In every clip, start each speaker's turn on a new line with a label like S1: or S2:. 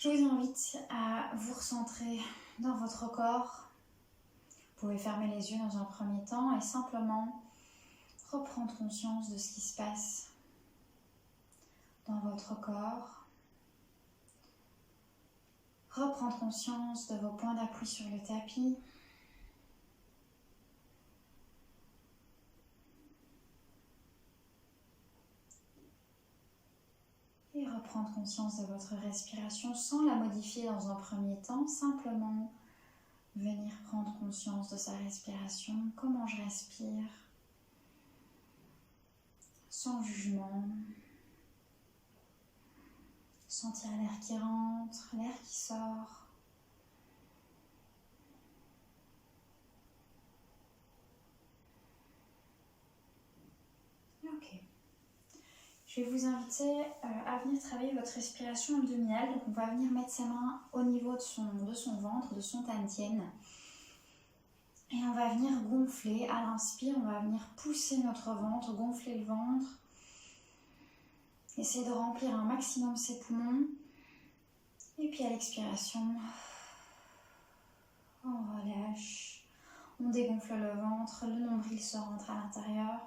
S1: Je vous invite à vous recentrer dans votre corps. Vous pouvez fermer les yeux dans un premier temps et simplement reprendre conscience de ce qui se passe dans votre corps. Reprendre conscience de vos points d'appui sur le tapis. Et reprendre conscience de votre respiration sans la modifier dans un premier temps, simplement venir prendre conscience de sa respiration, comment je respire, sans jugement. Sentir l'air qui rentre, l'air qui sort. Ok. Je vais vous inviter à venir travailler votre respiration abdominale. Donc on va venir mettre sa main au niveau de son ventre, de son dantian. Et on va venir gonfler. À l'inspire, on va venir pousser notre ventre, gonfler le ventre. Essayer de remplir un maximum ses poumons. Et puis à l'expiration, on relâche. On dégonfle le ventre, le nombril se rentre à l'intérieur.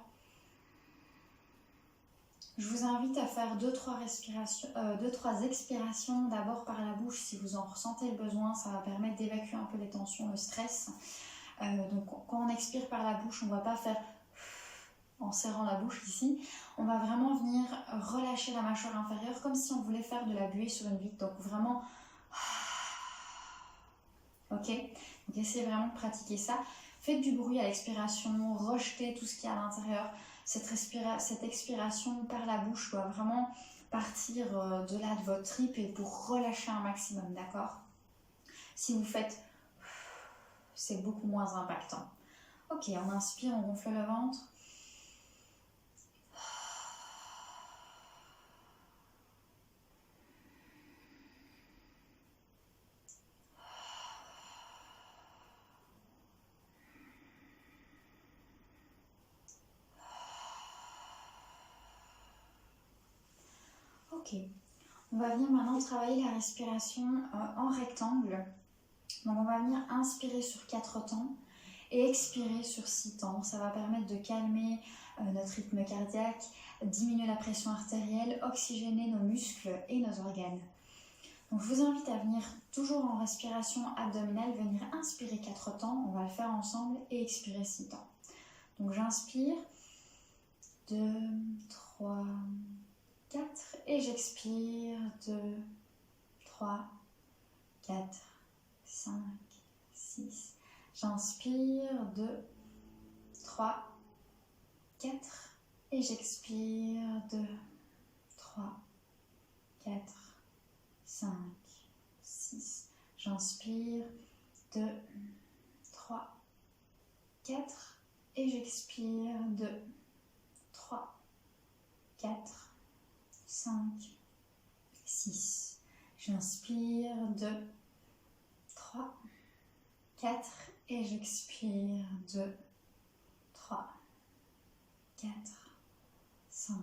S1: Je vous invite à faire 2-3 expirations d'abord par la bouche si vous en ressentez le besoin. Ça va permettre d'évacuer un peu les tensions, le stress. Donc quand on expire par la bouche, on ne va pas faire en serrant la bouche ici. On va vraiment venir relâcher la mâchoire inférieure comme si on voulait faire de la buée sur une vitre. Donc vraiment... Ok, donc essayez vraiment de pratiquer ça. Faites du bruit à l'expiration, rejetez tout ce qu'il y a à l'intérieur. Cette expiration par la bouche doit vraiment partir de là de votre tripe et pour relâcher un maximum, d'accord? Si vous faites, c'est beaucoup moins impactant. Ok, on inspire, on gonfle le ventre. Ok, on va venir maintenant travailler la respiration en rectangle. Donc on va venir inspirer sur 4 temps et expirer sur 6 temps. Ça va permettre de calmer notre rythme cardiaque, diminuer la pression artérielle, oxygéner nos muscles et nos organes. Donc je vous invite à venir toujours en respiration abdominale, venir inspirer 4 temps, on va le faire ensemble, et expirer 6 temps. Donc j'inspire, 2, 3, 4 et j'expire, 2, 3, 4, 5, 6. J'inspire, 2, 3, 4 et j'expire, 2, 3, 4, 5, 6. J'inspire, 2, 3, 4 et j'expire, 2, 3, 4, 5, 6. J'inspire, 2, 3, 4 et j'expire, 2, 3, 4, 5,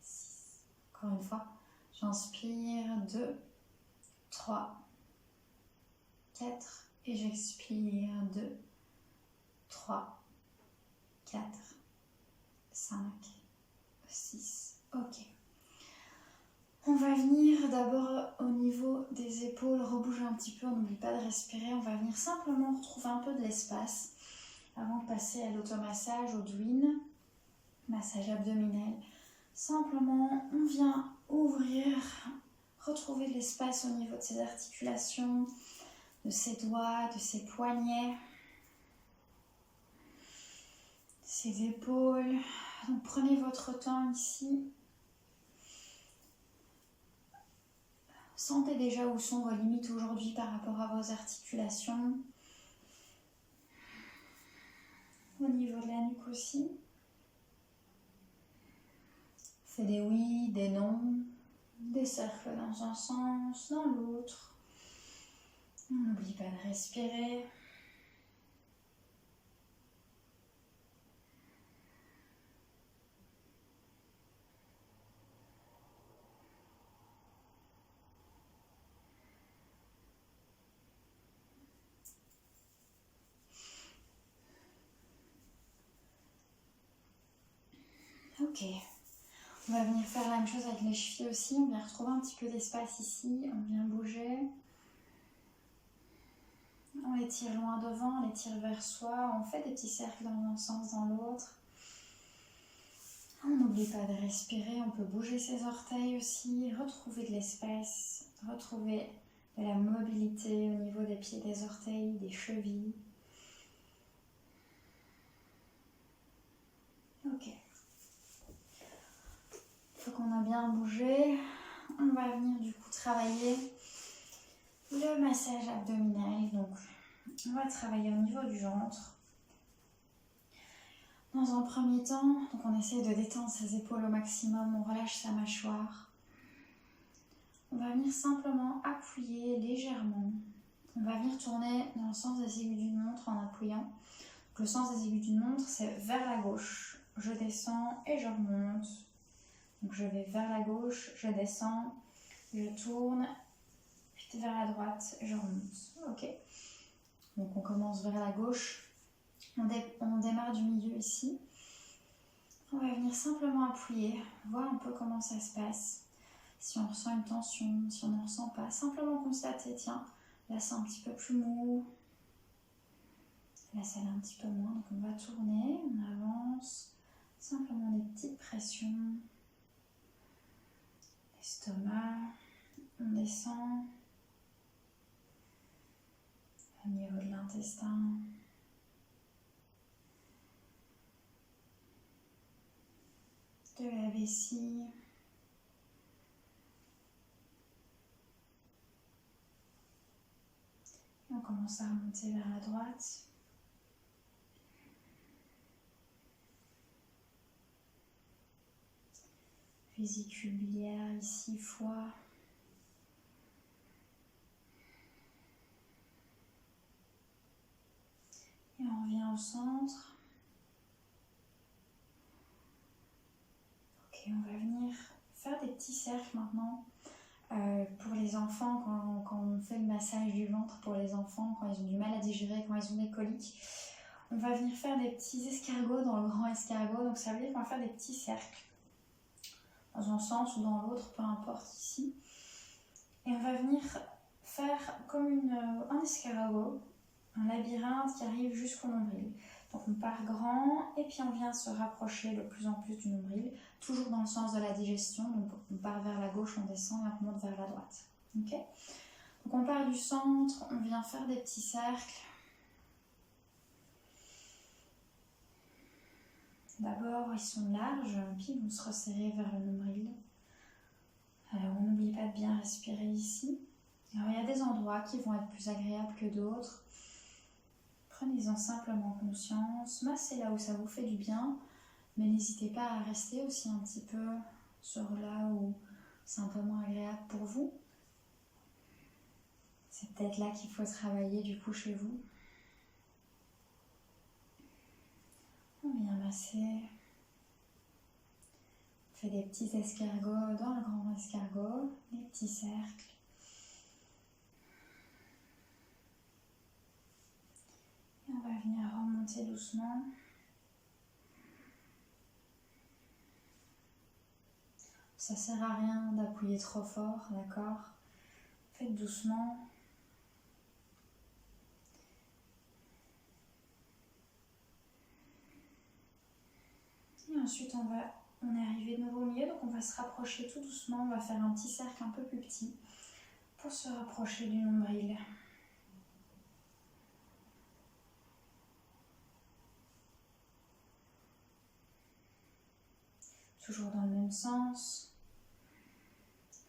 S1: 6. Encore une fois, j'inspire, 2, 3, 4 et j'expire, 2, 3, 4, 5, 6. Ok. On va venir d'abord au niveau des épaules, rebouger un petit peu, on n'oublie pas de respirer. On va venir simplement retrouver un peu de l'espace avant de passer à l'automassage, au Dwyn, massage abdominal. Simplement, on vient ouvrir, retrouver de l'espace au niveau de ses articulations, de ses doigts, de ses poignets, ses épaules. Donc prenez votre temps ici. Sentez déjà où sont vos limites aujourd'hui par rapport à vos articulations. Au niveau de la nuque aussi. Faites des oui, des non, des cercles dans un sens, dans l'autre. On n'oublie pas de respirer. Ok. On va venir faire la même chose avec les chevilles aussi. On vient retrouver un petit peu d'espace ici. On vient bouger. On les tire loin devant, on les tire vers soi. On fait des petits cercles dans un sens, dans l'autre. On n'oublie pas de respirer. On peut bouger ses orteils aussi. Retrouver de l'espace. Retrouver de la mobilité au niveau des pieds, des orteils, des chevilles. Ok. Une fois qu'on a bien bougé, on va venir du coup travailler le massage abdominal. Donc, on va travailler au niveau du ventre. Dans un premier temps, donc on essaie de détendre ses épaules au maximum, on relâche sa mâchoire. On va venir simplement appuyer légèrement. On va venir tourner dans le sens des aiguilles d'une montre en appuyant. Donc, le sens des aiguilles d'une montre, c'est vers la gauche. Je descends et je remonte. Donc je vais vers la gauche, je descends, je tourne, puis vers la droite, je remonte. Ok. Donc on commence vers la gauche. On démarre du milieu ici. On va venir simplement appuyer, voir un peu comment ça se passe. Si on ressent une tension, si on n'en ressent pas, simplement constater, tiens, là c'est un petit peu plus mou, là ça l'est un petit peu moins. Donc on va tourner, on avance, simplement des petites pressions. L'estomac, on descend au niveau de l'intestin. De la vessie. Et on commence à remonter vers la droite. Vésicule biliaire, ici, foie. Et on revient au centre. Ok, on va venir faire des petits cercles maintenant. Pour les enfants, quand on fait le massage du ventre pour les enfants, quand ils ont du mal à digérer, quand ils ont des coliques, on va venir faire des petits escargots dans le grand escargot. Donc ça veut dire qu'on va faire des petits cercles dans un sens ou dans l'autre, peu importe ici. Et on va venir faire comme un escargot, un labyrinthe qui arrive jusqu'au nombril. Donc on part grand et puis on vient se rapprocher de plus en plus du nombril, toujours dans le sens de la digestion. Donc on part vers la gauche, on descend et on remonte vers la droite. Okay, donc on part du centre, on vient faire des petits cercles. D'abord ils sont larges, puis ils vont se resserrer vers le nombril. Alors on n'oublie pas de bien respirer ici. Alors il y a des endroits qui vont être plus agréables que d'autres. Prenez-en simplement conscience, massez là où ça vous fait du bien, mais n'hésitez pas à rester aussi un petit peu sur là où c'est un peu moins agréable pour vous. C'est peut-être là qu'il faut travailler du coup chez vous. On vient masser. On fait des petits escargots dans le grand escargot, des petits cercles. Et on va venir remonter doucement. Ça ne sert à rien d'appuyer trop fort, d'accord? Faites doucement. Et ensuite, on est arrivé de nouveau au milieu, donc on va se rapprocher tout doucement. On va faire un petit cercle un peu plus petit pour se rapprocher du nombril. Toujours dans le même sens.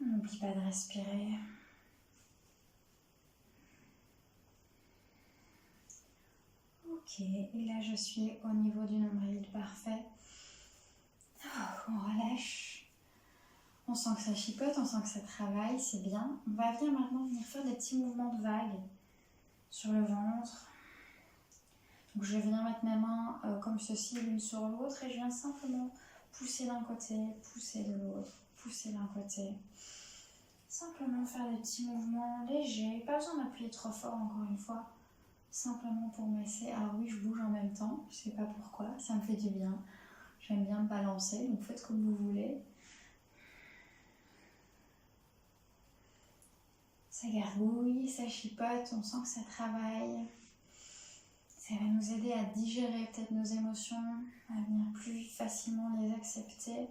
S1: On n'oublie pas de respirer. Ok, et là je suis au niveau du nombril, parfait. On relâche. On sent que ça chipote, on sent que ça travaille, c'est bien. On va maintenant venir faire des petits mouvements de vague sur le ventre. Donc je vais venir mettre mes mains comme ceci, l'une sur l'autre, et je viens simplement pousser d'un côté, pousser de l'autre, pousser d'un côté. Simplement faire des petits mouvements légers, pas besoin d'appuyer trop fort encore une fois, simplement pour masser. Alors oui, je bouge en même temps, je sais pas pourquoi, ça me fait du bien. J'aime bien me balancer, donc faites comme vous voulez. Ça gargouille, ça chipote, on sent que ça travaille. Ça va nous aider à digérer peut-être nos émotions, à venir plus facilement les accepter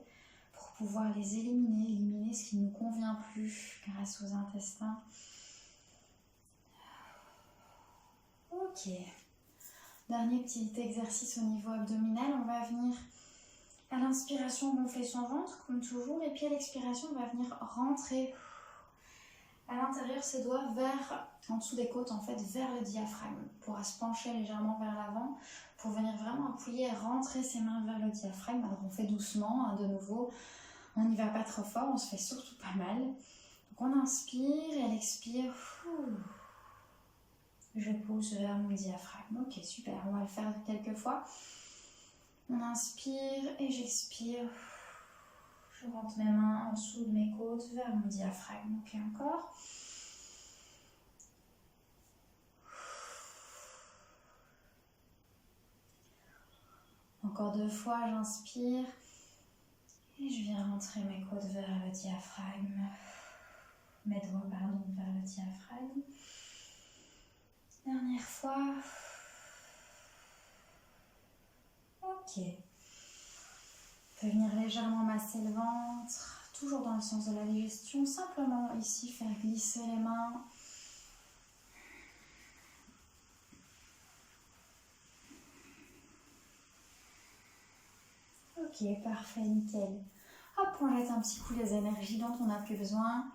S1: pour pouvoir les éliminer ce qui ne nous convient plus grâce aux intestins. Ok. Dernier petit exercice au niveau abdominal, on va venir à l'inspiration gonfler son ventre comme toujours et puis à l'expiration on va venir rentrer à l'intérieur ses doigts en dessous des côtes en fait, vers le diaphragme. On pourra se pencher légèrement vers l'avant pour venir vraiment appuyer et rentrer ses mains vers le diaphragme. Alors on fait doucement, hein, de nouveau, on n'y va pas trop fort, on se fait surtout pas mal. Donc on inspire et à l'expire, je pousse vers mon diaphragme. Ok, super, on va le faire quelques fois. On inspire et j'expire. Je rentre mes mains en dessous de mes côtes vers mon diaphragme. Ok, encore. Encore 2 fois, j'inspire. Et je viens rentrer mes côtes vers le diaphragme. Mes doigts, pardon, vers le diaphragme. Dernière fois. Ok. On peut venir légèrement masser le ventre, toujours dans le sens de la digestion. Simplement ici, faire glisser les mains. Ok, parfait, nickel. Hop, on jette un petit coup les énergies dont on n'a plus besoin.